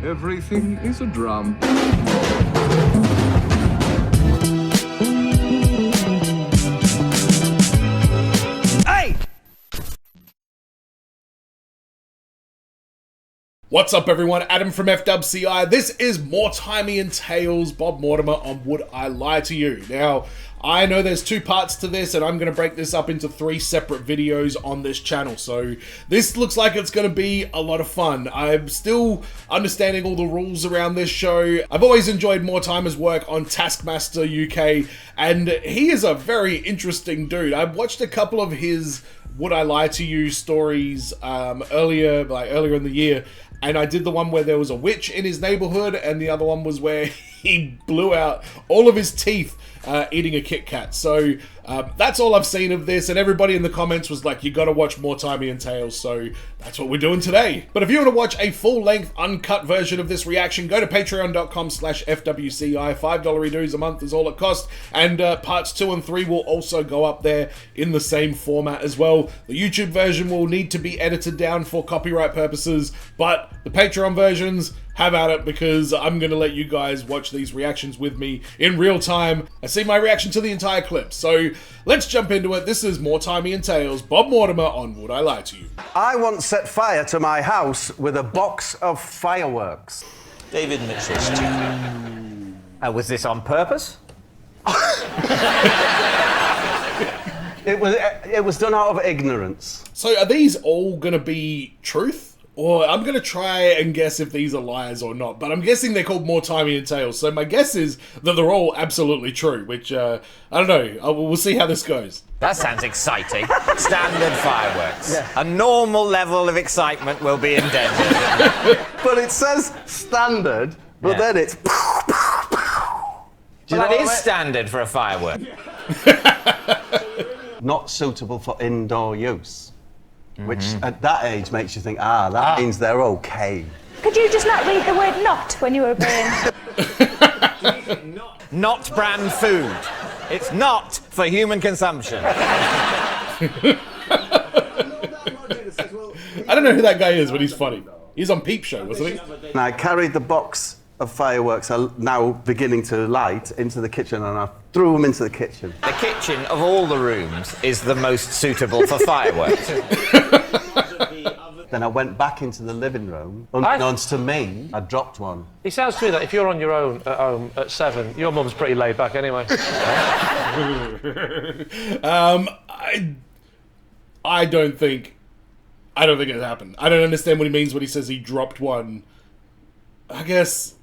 Everything is a drum. Hey! What's up, everyone? Adam from FWCI. This is Mortimerian Tales. Bob Mortimer on Would I Lie to You? Now, I know there's two parts to this, and I'm going to break this up into 3 separate videos on this channel. So this looks like it's going to be a lot of fun. I'm still understanding all the rules around this show. I've always enjoyed Mortimer's work on Taskmaster UK, and he is a very interesting dude. I've watched a couple of his Would I Lie to You stories earlier in the year, and I did the one where there was a witch in his neighborhood, and the other one was where he blew out all of his teeth eating a Kit Kat. So that's all I've seen of this, and everybody in the comments was like, you gotta watch Mortimerian Tales, so that's what we're doing today. But if you want to watch a full-length, uncut version of this reaction, go to patreon.com/FWCI. $5 dues a month is all it costs, and parts 2 and 3 will also go up there in the same format as well. The YouTube version will need to be edited down for copyright purposes, but the Patreon versions, have at it, because I'm going to let you guys watch these reactions with me in real time and see my reaction to the entire clip. So let's jump into it. This is Mortimerian Tales, Bob Mortimer on Would I Lie to You? I once set fire to my house with a box of fireworks. David Mitchell's Was this on purpose? It was done out of ignorance. So are these all going to be truth? Or I'm going to try and guess if these are lies or not, but I'm guessing they're called Mortimerian Tales, so my guess is that they're all absolutely true, which, I don't know, we'll see how this goes. That sounds exciting. Standard fireworks. Yeah. A normal level of excitement will be endangered. But it says standard, but then it's... Well, that is standard for a firework. Not suitable for indoor use. Which, at that age, makes you think, that means they're okay. Could you just not read the word "not" when you were obeying? Not brand food. It's not for human consumption. I don't know who that guy is, but he's funny. He's on Peep Show, wasn't he? And I carried the box of fireworks now beginning to light into the kitchen, and I threw them into the kitchen. The kitchen of all the rooms is the most suitable for fireworks. Then I went back into the living room. Unbeknownst to me, I dropped one. It sounds to me that if you're on your own at home at 7, your mum's pretty laid back anyway. I don't think it happened. I don't understand what he means when he says he dropped one. I guess...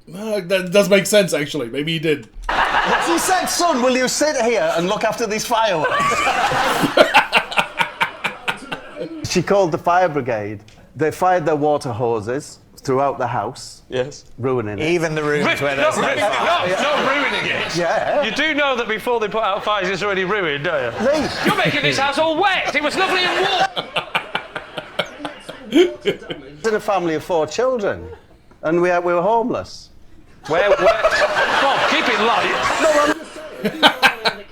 that does make sense, actually. Maybe he did. She said, son, will you sit here and look after these fireworks? She called the fire brigade. They fired their water hoses throughout the house. Yes. Ruining it. Even the rooms where there's no fire. Not ruining it. Yeah. You do know that before they put out fires, it's already ruined, don't you? Lee. You're making this house all wet. It was lovely and warm. It's in a family of 4 children, and we were homeless. Where? Come on, keep it light.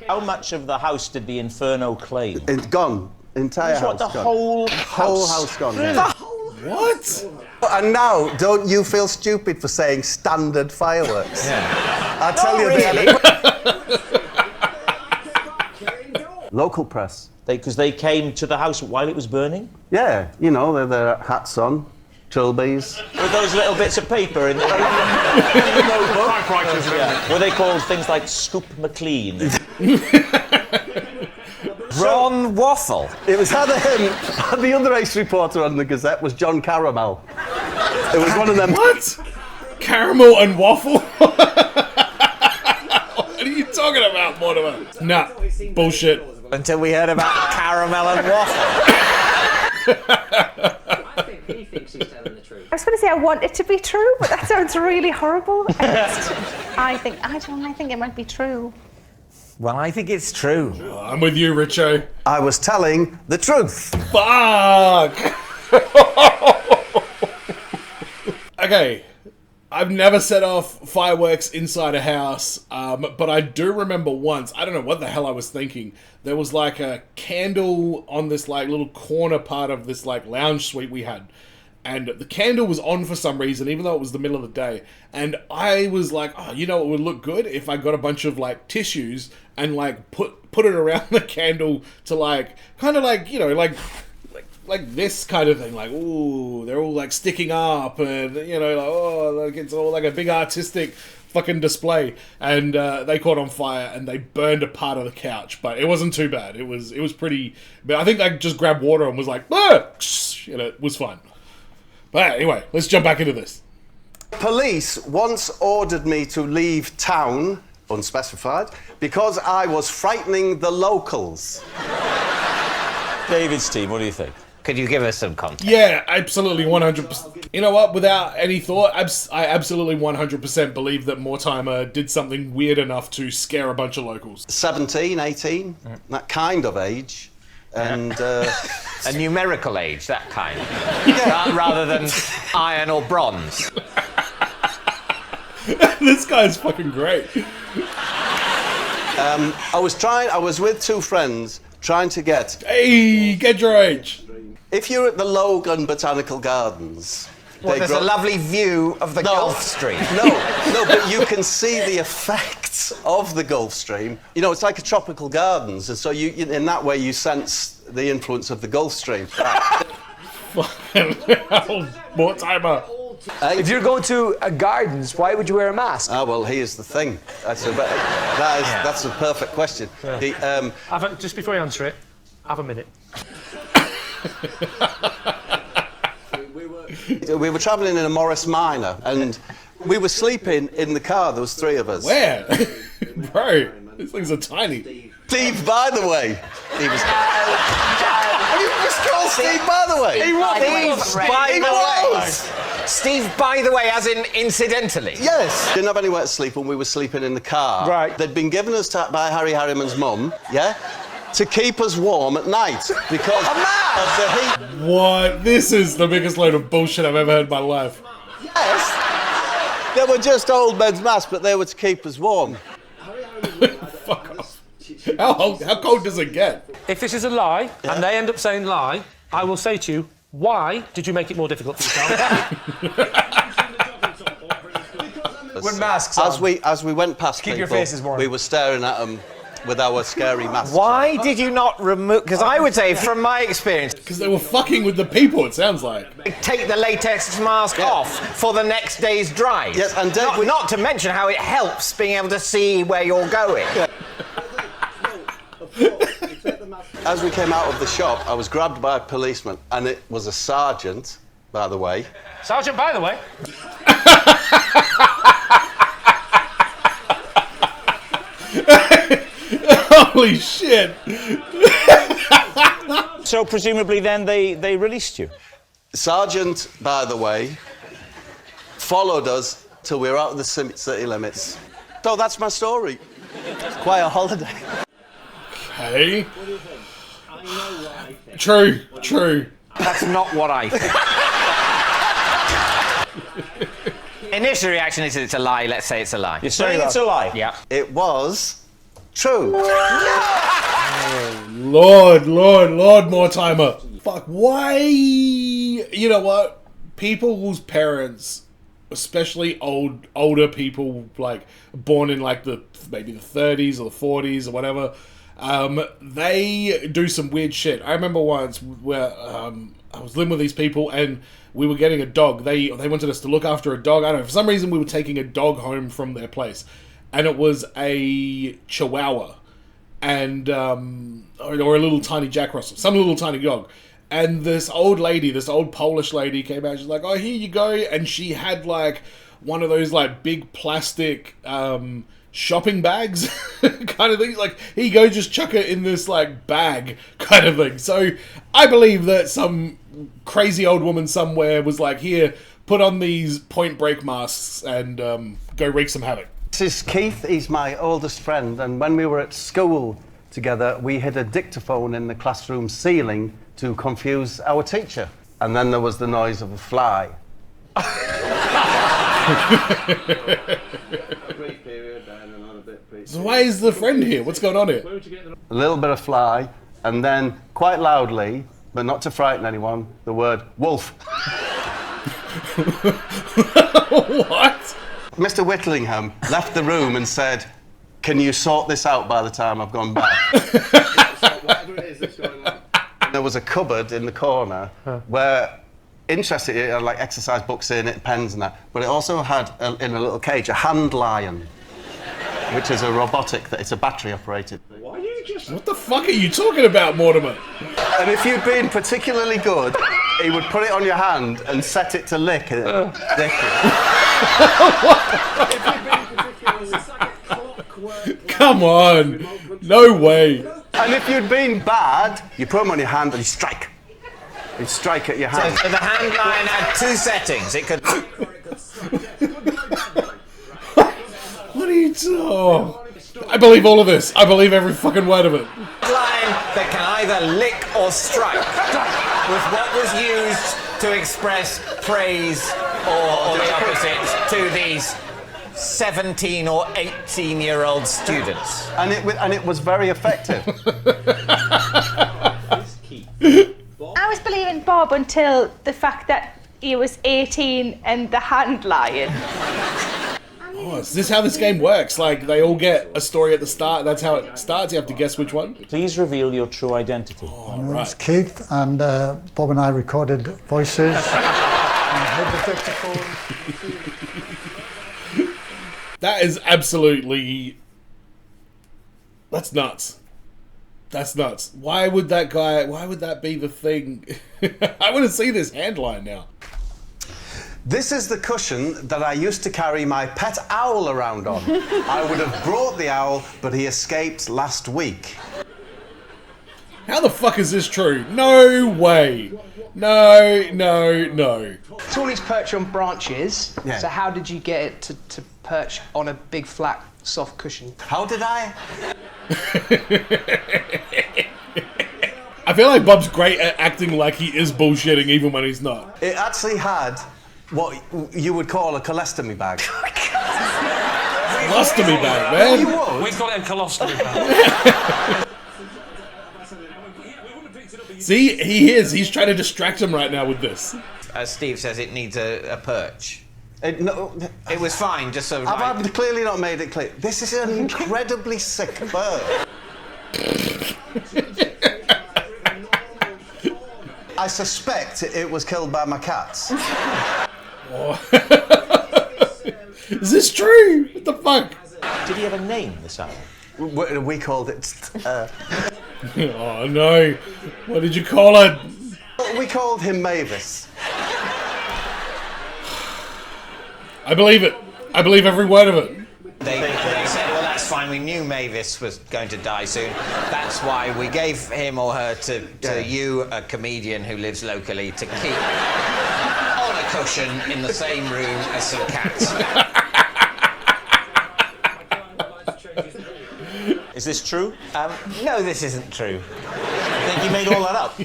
How much of the house did the Inferno claim? It's gone. Entire house The gone. whole house gone. Really? Yeah. What? And now, don't you feel stupid for saying standard fireworks? Yeah. I tell you, Really? Local press. Because they came to the house while it was burning? Yeah, you know, they're their hats on, trilbies. With those little bits of paper in the Were they called things like Scoop McLean? Ron Waffle. It was either him, the other ace reporter on the Gazette was John Caramel. It was one of them. What? Caramel and waffle? What are you talking about, Mortimer? Nah, bullshit. Until we heard about caramel and waffle. I think he thinks he's telling the truth. I was going to say I want it to be true, but that sounds really horrible. I think it might be true. Well, I think it's true. I'm with you, Richo. I was telling the truth. Fuck! Okay, I've never set off fireworks inside a house, but I do remember once, I don't know what the hell I was thinking, there was like a candle on this like little corner part of this like lounge suite we had, and the candle was on for some reason, even though it was the middle of the day. And I was like, oh, you know, it would look good if I got a bunch of like tissues and like put it around the candle to like, kind of like, you know, like this kind of thing. Like, ooh, they're all like sticking up, and you know, like, oh, like it's all like a big artistic fucking display. And they caught on fire and they burned a part of the couch, but it wasn't too bad. It was pretty. But I think I just grabbed water and was like, ah! And it was fine. But anyway, let's jump back into this. Police once ordered me to leave town, unspecified, because I was frightening the locals. David's team, what do you think? Could you give us some context? Yeah, absolutely, 100%. You know what? Without any thought, I absolutely 100% believe that Mortimer did something weird enough to scare a bunch of locals. 17, 18, that kind of age. And A numerical age, that kind. Rather than iron or bronze. This guy's fucking great. I was with two friends trying to get... Hey, get your age. If you're at the Logan Botanical Gardens... Well, there's a lovely view of the Gulf Stream. No, but you can see the effects of the Gulf Stream. You know, it's like a tropical gardens, and so you in that way you sense the influence of the Gulf Stream. Fucking hell, Mortimer. If you're going to a gardens, why would you wear a mask? Ah, well, here's the thing. That's a perfect question. Yeah. Just before you answer it, have a minute. We were travelling in a Morris Minor, and we were sleeping in the car. There was three of us. Where? Bro, these things are tiny. Steve, by the way. He was... Have you just called Steve, by the way? He was. Steve, by the way. Steve, by the way, as in incidentally. Yes. Didn't have anywhere to sleep when we were sleeping in the car. Right. They'd been given us by Harry Harriman's mum, yeah, to keep us warm at night because of the heat. What? This is the biggest load of bullshit I've ever heard in my life. Yes. They were just old men's masks, but they were to keep us warm. Fuck off. How cold does it get? If this is a lie, and they end up saying lie, I will say to you, why did you make it more difficult for yourself? With masks on. As we went past Keep people, your faces warm. we were staring at them with our scary masks. Why did you not remove... Because I would say, from my experience... Because they were fucking with the people, it sounds like. Take the latex mask off for the next day's drive. Yes, and not to mention how it helps being able to see where you're going. As we came out of the shop, I was grabbed by a policeman, and it was a sergeant, by the way. Sergeant, by the way. Holy shit. So presumably then they released you? Sergeant, by the way, followed us till we were out of the city limits. So that's my story. It's quite a holiday. Okay. True. That's not what I think. Initial reaction is it's a lie. Let's say it's a lie. You're saying it's a lie? Yeah. It was true. Lord, Mortimer. Fuck, why? You know what? People's parents, especially older people, like born in like maybe the 30s or the 40s or whatever, they do some weird shit. I remember once where I was living with these people and we were getting a dog. They wanted us to look after a dog. I don't know, for some reason we were taking a dog home from their place. And it was a Chihuahua. And, or a little tiny Jack Russell. Some little tiny dog. And this old Polish lady came out. She's like, oh, here you go. And she had like one of those like big plastic shopping bags kind of things. Like, here you go, just chuck it in this like bag kind of thing. So I believe that some crazy old woman somewhere was like, here, put on these Point Break masks and go wreak some havoc. This is Keith. He's my oldest friend. And when we were at school together, we hid a dictaphone in the classroom ceiling to confuse our teacher. And then there was the noise of a fly. So why is the friend here? What's going on here? A little bit of fly, and then quite loudly, but not to frighten anyone, the word wolf. What? Mr. Whittingham left the room and said, "Can you sort this out by the time I've gone back?" There was a cupboard in the corner where, interesting, it had like exercise books in it, pens and that, but it also had, in a little cage, a hand lion, which is a robotic, it's a battery operated. What the fuck are you talking about, Mortimer? And if you'd been particularly good, he would put it on your hand and set it to lick it. Lick it. Come on. No way. And if you'd been bad, you put them on your hand and you strike. You strike at your hand. So the hand line had two settings. It could. What are you doing? I believe all of this. I believe every fucking word of it. Line that can either lick or strike was what was used to express praise or the opposite to these 17 or 18-year-old students. And it was very effective. I was believing Bob until the fact that he was 18 and the hand lion. Oh, is this how this game works? Like, they all get a story at the start, that's how it starts, you have to guess which one? Please reveal your true identity. Oh, My name's right. Keith, and Bob and I recorded voices and hid the dictaphone. That is absolutely... That's nuts. That's nuts. Why would that be the thing? I want to see this hand line now. This is the cushion that I used to carry my pet owl around on. I would have brought the owl, but he escaped last week. How the fuck is this true? No way. No. Talley's perch on branches, Yeah. so how did you get it to perch on a big, flat, soft cushion? How did I? I feel like Bob's great at acting like he is bullshitting even when he's not. It actually had what you would call a colostomy bag. Colostomy bag, man. You would? We call it a colostomy bag. See, he is. He's trying to distract him right now with this. As Steve says, it needs a perch. No, It was fine, just so. I've clearly not made it clear. This is an incredibly sick bird. I suspect it was killed by my cats. Is this true? What the fuck? Did he have a name, this owl? We called it. Oh no. What did you call it? We called him Mavis. I believe it. I believe every word of it. They said, well, that's fine. We knew Mavis was going to die soon. That's why we gave him or her to you, a comedian who lives locally, to keep on a cushion in the same room as some cats. Is this true? No, this isn't true. I think you made all that up.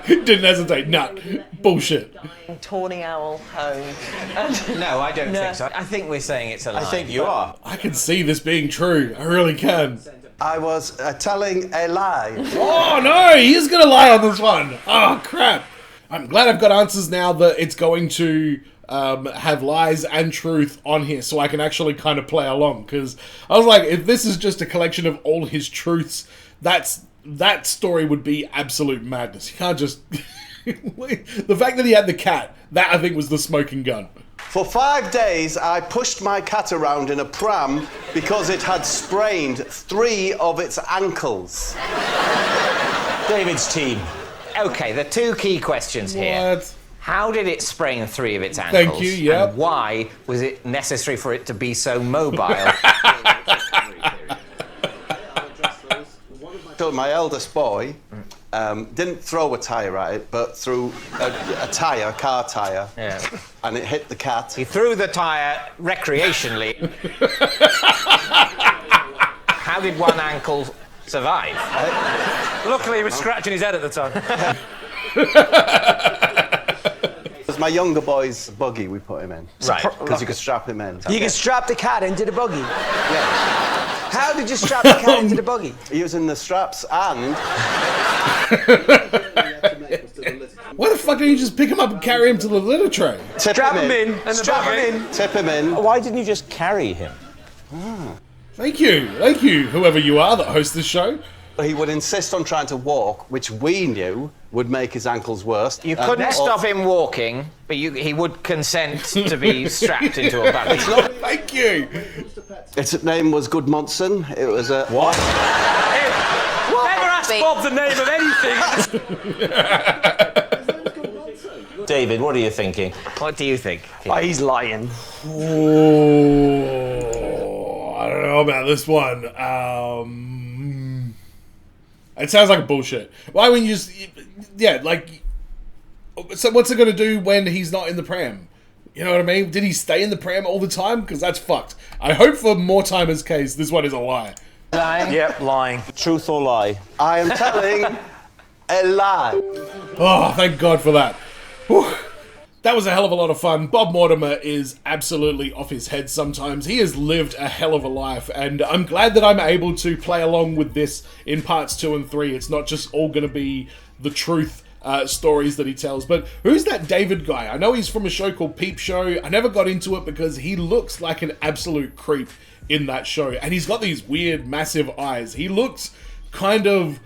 Didn't hesitate. Nah. Bullshit. Tawny owl home. No, I don't think so. I think we're saying it's a lie. I think you are. I can see this being true. I really can. I was telling a lie. Oh no, he is gonna lie on this one. Oh crap. I'm glad I've got answers now that it's going to have lies and truth on here so I can actually kind of play along, because I was like, if this is just a collection of all his truths, that story would be absolute madness. You can't just... The fact that he had the cat, that I think was the smoking gun. For 5 days, I pushed my cat around in a pram because it had sprained 3 of its ankles. David's team. Okay, the two key questions here. What? How did it sprain 3 of its ankles? Thank you, yep. And why was it necessary for it to be so mobile? So my eldest boy didn't throw a tyre at it, but threw a car tyre, Yeah. and it hit the cat. He threw the tyre recreationally. How did one ankle survive? Luckily, he was scratching his head at the time. It was my younger boy's buggy we put him in. Right. Because you could strap him in. You can strap the cat into the buggy. Yeah. How did you strap the cat into the buggy? Using the straps and... Why the fuck don't you just pick him up and carry him to the litter tray? Strap him in. Strap him in. Tip him in. Why didn't you just carry him? Thank you, whoever you are that hosts this show. He would insist on trying to walk, which we knew would make his ankles worse. You couldn't stop him walking, but he would consent to be strapped into a buggy. Thank you. Its name was Goodmonson. It was a... What? Never ask Bob the name of anything. David, what are you thinking? What do you think? Oh, he's lying. Oh, I don't know about this one. It sounds like bullshit. Why wouldn't you just... Yeah, like... So what's it going to do when he's not in the pram? You know what I mean? Did he stay in the pram all the time? Because that's fucked. I hope for Mortimer's case, this one is a lie. Lying? Yep, lying. Truth or lie? I am telling a lie. Oh, thank God for that. Whew. That was a hell of a lot of fun. Bob Mortimer is absolutely off his head sometimes. He has lived a hell of a life, and I'm glad that I'm able to play along with this in parts 2 and 3. It's not just all going to be the truth stories that he tells. But who's that David guy? I know he's from a show called Peep Show. I never got into it because he looks like an absolute creep in that show, and he's got these weird, massive eyes. He looks kind of...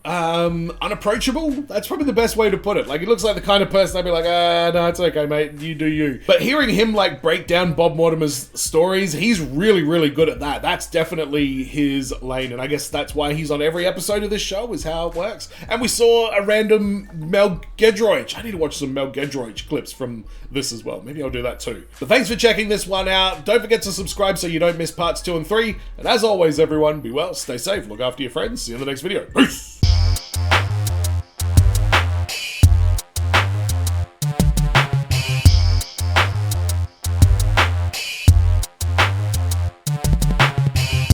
unapproachable? That's probably the best way to put it. Like, he looks like the kind of person I'd be like, no, it's okay, mate, you do you. But hearing him, like, break down Bob Mortimer's stories, he's really, really good at that. That's definitely his lane, and I guess that's why he's on every episode of this show, is how it works. And we saw a random Mel Gedroich. I need to watch some Mel Gedroich clips from this as well. Maybe I'll do that too. But thanks for checking this one out. Don't forget to subscribe so you don't miss parts 2 and 3. And as always, everyone, be well, stay safe, look after your friends. See you in the next video. Peace!